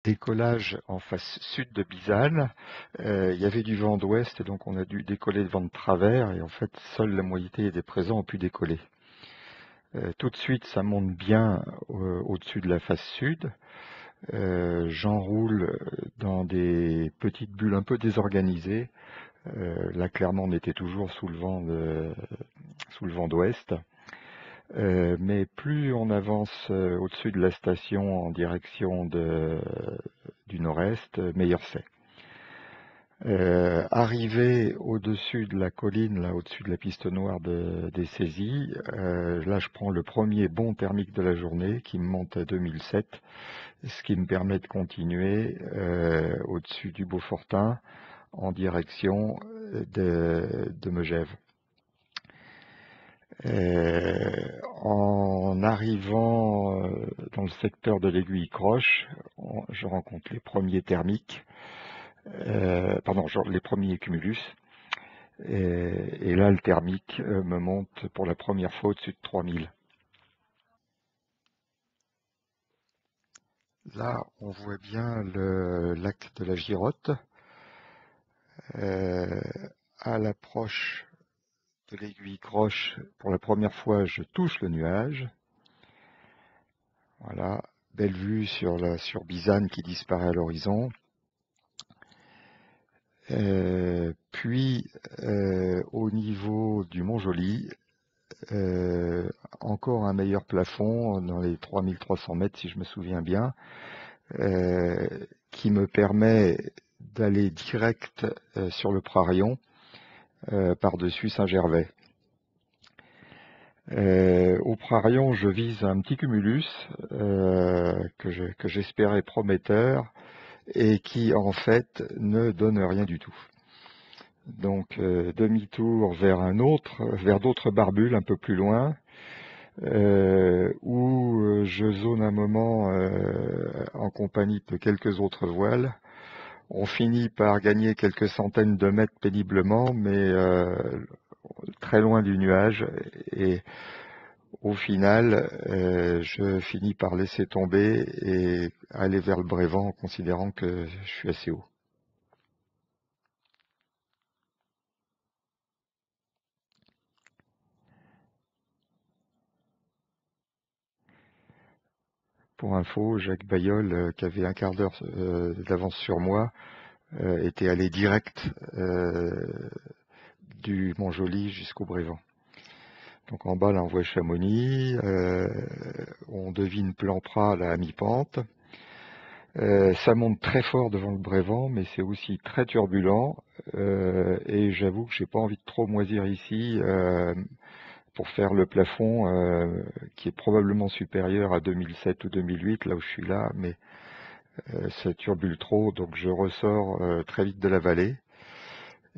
décollage en face sud de Bizane. Il y avait du vent d'ouest, et donc on a dû décoller le vent de travers, et en fait, seule la moitié des présents ont pu décoller. Tout de suite, ça monte bien au-dessus de la face sud. J'enroule dans des petites bulles un peu désorganisées. Là, clairement, on était toujours sous le vent d'ouest. Mais plus on avance au-dessus de la station en direction du nord-est, meilleur c'est. Arrivé au-dessus de la colline, là au-dessus de la piste noire des saisies, là je prends le premier bond thermique de la journée qui me monte à 2007, ce qui me permet de continuer au-dessus du Beaufortin en direction de Megève. En arrivant dans le secteur de l'aiguille Croche, je rencontre les premiers thermiques, les premiers cumulus, et là le thermique me monte pour la première fois au-dessus de 3000. Là, on voit bien le lac de la Girotte. À l'approche de l'aiguille Croche, pour la première fois, je touche le nuage. Voilà, belle vue sur Bizane qui disparaît à l'horizon. Puis, au niveau du Mont-Joli, encore un meilleur plafond, dans les 3300 mètres si je me souviens bien, qui me permet d'aller direct sur le Prarion, par-dessus Saint-Gervais. Au Prarion, je vise un petit cumulus que j'espérais prometteur et qui en fait ne donne rien du tout. Donc demi-tour vers d'autres barbules un peu plus loin, où je zone un moment en compagnie de quelques autres voiles. On finit par gagner quelques centaines de mètres péniblement, mais très loin du nuage, et au final, je finis par laisser tomber et aller vers le Brévent en considérant que je suis assez haut. Pour info, Jacques Bayeul, qui avait un quart d'heure d'avance sur moi, était allé direct du Mont-Joli jusqu'au Brévent. Donc en bas, là, on voit Chamonix, on devine Plan-Prat là, à mi-pente. Ça monte très fort devant le Brévent, mais c'est aussi très turbulent, et j'avoue que j'ai pas envie de trop moisir ici pour faire le plafond qui est probablement supérieur à 2007 ou 2008, là où je suis là, mais ça turbule trop, donc je ressors très vite de la vallée.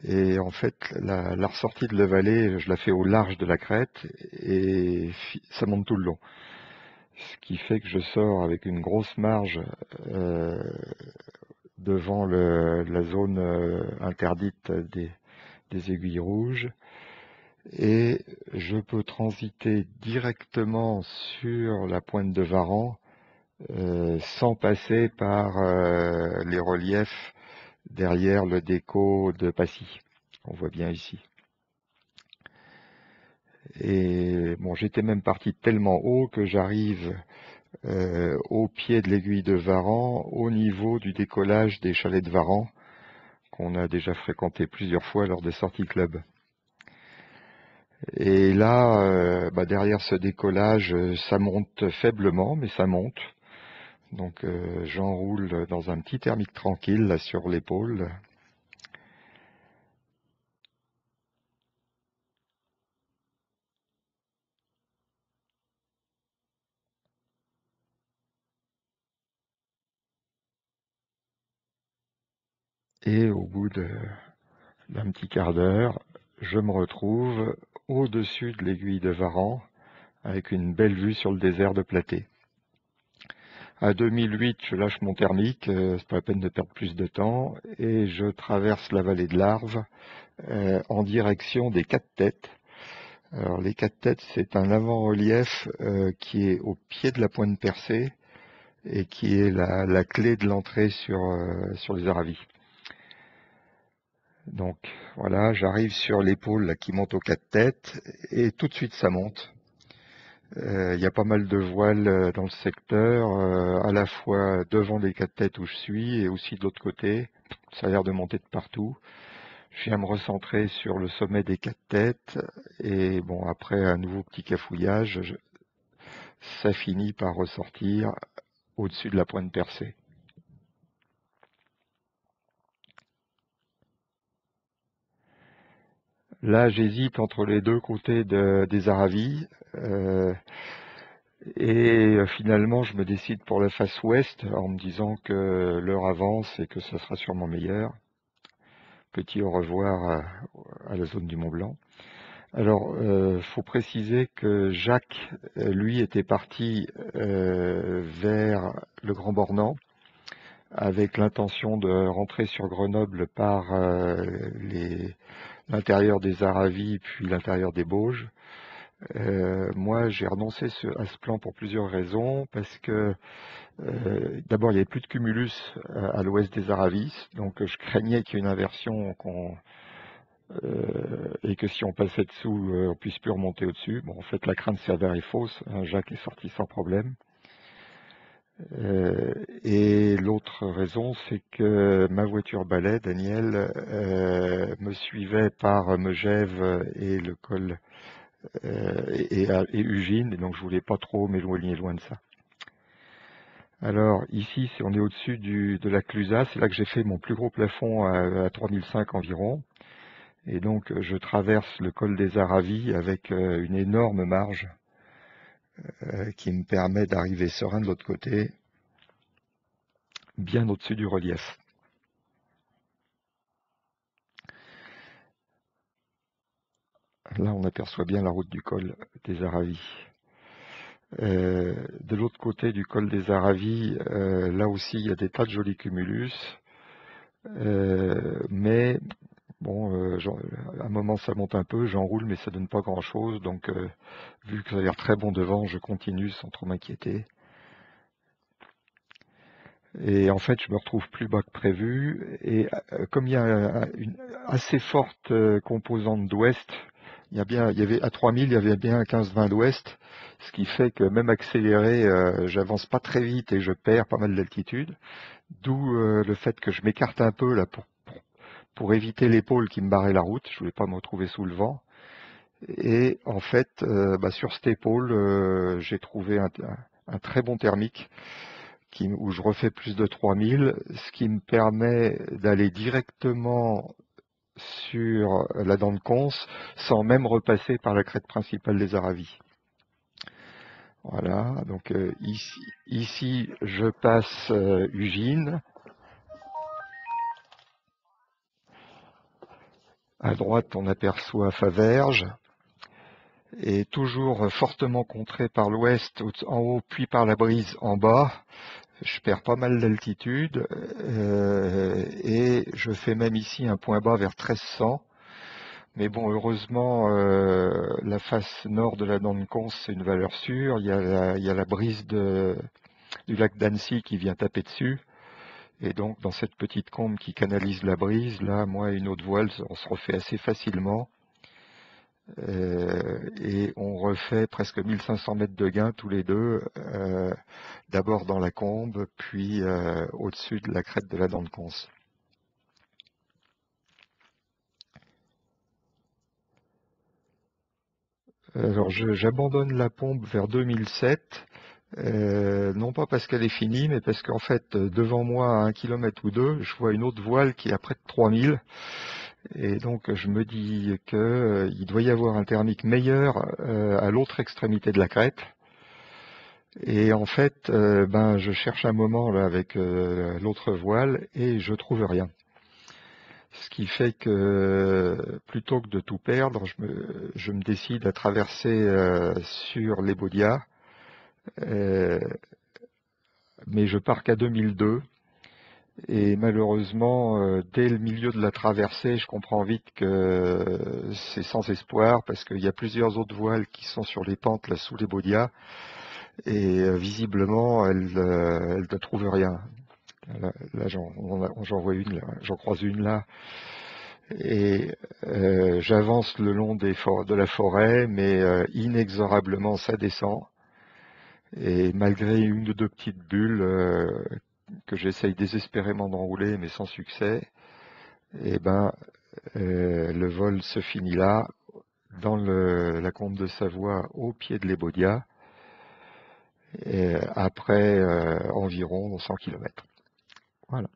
Et en fait, la ressortie de la vallée, je la fais au large de la crête, et ça monte tout le long. Ce qui fait que je sors avec une grosse marge devant la zone interdite des aiguilles rouges, et je peux transiter directement sur la pointe de Varan sans passer par les reliefs derrière le déco de Passy, qu'on voit bien ici. Et bon, j'étais même parti tellement haut que j'arrive au pied de l'aiguille de Varan, au niveau du décollage des chalets de Varan, qu'on a déjà fréquenté plusieurs fois lors des sorties club. Et là, derrière ce décollage, ça monte faiblement, mais ça monte. Donc j'enroule dans un petit thermique tranquille là sur l'épaule. Et au bout d'un petit quart d'heure, je me retrouve au-dessus de l'aiguille de Varan, avec une belle vue sur le désert de Platée. À 2008, je lâche mon thermique, c'est pas la peine de perdre plus de temps, et je traverse la vallée de l'Arve en direction des Quatre Têtes. Alors les Quatre Têtes, c'est un avant-relief qui est au pied de la pointe percée, et qui est la clé de l'entrée sur les Aravis. Donc voilà, j'arrive sur l'épaule qui monte aux 4 têtes et tout de suite ça monte. Il y a pas mal de voiles dans le secteur, à la fois devant les 4 têtes où je suis et aussi de l'autre côté. Ça a l'air de monter de partout. Je viens me recentrer sur le sommet des 4 têtes et bon, après un nouveau petit cafouillage, ça finit par ressortir au-dessus de la pointe percée. Là, j'hésite entre les deux côtés des Aravis et finalement, je me décide pour la face ouest en me disant que l'heure avance et que ça sera sûrement meilleur. Petit au revoir à la zone du Mont Blanc. Alors, faut préciser que Jacques, lui, était parti vers le Grand Bornand avec l'intention de rentrer sur Grenoble par l'intérieur des Aravis puis l'intérieur des Bauges. Moi, j'ai renoncé à ce plan pour plusieurs raisons, parce que d'abord, il n'y avait plus de cumulus à l'ouest des Aravis, donc je craignais qu'il y ait une inversion et que si on passait dessous, on puisse plus remonter au-dessus. Bon, en fait, la crainte s'est avérée fausse. Jacques est sorti sans problème. Et l'autre raison, c'est que ma voiture balai, Daniel, me suivait par Megève et le col et Ugine, et donc je voulais pas trop m'éloigner loin de ça. Alors ici, on est au-dessus de la Clusaz, c'est là que j'ai fait mon plus gros plafond à 3005 environ. Et donc je traverse le col des Aravis avec une énorme marge qui me permet d'arriver serein de l'autre côté, bien au-dessus du relief. Là on aperçoit bien la route du col des Aravis. De l'autre côté du col des Aravis, là aussi il y a des tas de jolis cumulus, mais bon, à un moment ça monte un peu, j'enroule mais ça donne pas grand chose, donc vu que ça a l'air très bon devant, je continue sans trop m'inquiéter. Et en fait, je me retrouve plus bas que prévu. Et comme il y a une assez forte composante d'ouest, il y avait à 3000, il y avait bien 15-20 d'ouest, ce qui fait que même accéléré, j'avance pas très vite et je perds pas mal d'altitude. D'où le fait que je m'écarte un peu là pour éviter l'épaule qui me barrait la route. Je voulais pas me retrouver sous le vent. Et en fait, sur cette épaule, j'ai trouvé un très bon thermique où je refais plus de 3000, ce qui me permet d'aller directement sur la dent de Cons sans même repasser par la crête principale des Aravis. Voilà, donc ici je passe Ugine. À droite on aperçoit Faverges. Et toujours fortement contré par l'ouest en haut puis par la brise en bas. Je perds pas mal d'altitude et je fais même ici un point bas vers 1300. Mais bon, heureusement, la face nord de la dent de Cons, c'est une valeur sûre. Il y a la brise du lac d'Annecy qui vient taper dessus. Et donc, dans cette petite combe qui canalise la brise, là, moi et une autre voile, on se refait assez facilement. Et on refait presque 1500 mètres de gain tous les deux, d'abord dans la combe, puis au-dessus de la crête de la dent de Cons. Alors j'abandonne la pompe vers 2007, non pas parce qu'elle est finie, mais parce qu'en fait devant moi à 1 km ou 2, je vois une autre voile qui est à près de 3000. Et donc je me dis qu'il doit y avoir un thermique meilleur à l'autre extrémité de la crête. Et en fait, je cherche un moment là avec l'autre voile et je trouve rien. Ce qui fait que plutôt que de tout perdre, je me décide à traverser sur les Baudias, mais je pars qu'à 2002. Et malheureusement, dès le milieu de la traversée, je comprends vite que c'est sans espoir parce qu'il y a plusieurs autres voiles qui sont sur les pentes là sous les Baudias. et visiblement elle ne trouve rien. Là, j'en vois une, j'en croise une là, et j'avance le long de la forêt, mais inexorablement ça descend, et malgré une ou deux petites bulles que j'essaye désespérément d'enrouler, mais sans succès, et ben le vol se finit là, dans la Combe de Savoie, au pied de l'Ébaudia, après environ 100 km. Voilà.